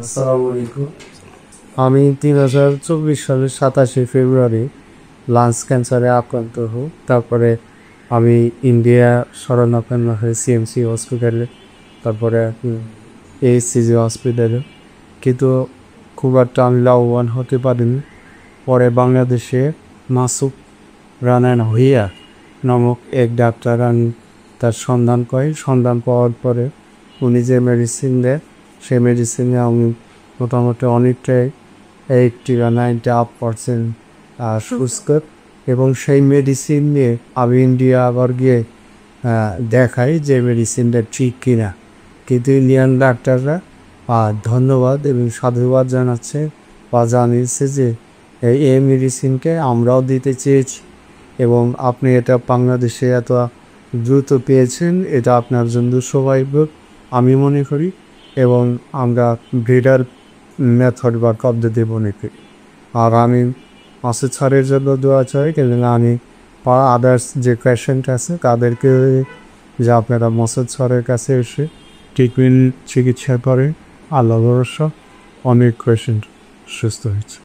আসসালামু আলাইকুম। আমি 2024 সালের 27শে ফেব্রুয়ারি লাংস ক্যান্সারে আক্রান্ত হই। তারপরে আমি ইন্ডিয়া শরণাপন্ন হই সিএমসি হসপিটালে, তারপরে এএসসিজি হসপিটালে, কিন্তু খুব একটা আমি লাভবান হতে পারিনি। পরে বাংলাদেশে মাসুক রানান হইয়া নামক এক ডাক্তার আমি তার সন্ধান পাওয়ার পরে উনি যে মেডিসিন দেয় সেই মেডিসিনে আমি মোটামুটি অনেকটাই 80 বা 90% সুস্থ, এবং সেই মেডিসিন নিয়ে আমি ইন্ডিয়া আবার গিয়ে দেখাই যে মেডিসিনটা ঠিক কিনা। কিন্তু ইন্ডিয়ান ডাক্তাররা ধন্যবাদ এবং সাধুবাদ জানাচ্ছে বা জানিয়েছে যে এই মেডিসিনকে আমরাও দিতে চেয়েছি, এবং আপনি এটা বাংলাদেশে এত দ্রুত পেয়েছেন, এটা আপনার জন্য সৌভাগ্য আমি মনে করি। এবং আমরা ব্রিডার মেথড বা পদ্ধতি মনে করি। আর আমি মাসুদ স্যারের জন্য দোয়া চাই, কিন্তু আমি আদার্স যে পেশেন্ট আছে তাদেরকে যে আপনারা মাসুদ স্যারের কাছে এসে ট্রিটমেন্ট চিকিৎসা করে, আল্লাহ ভরসা অনেক পেশেন্ট সুস্থ হয়েছে।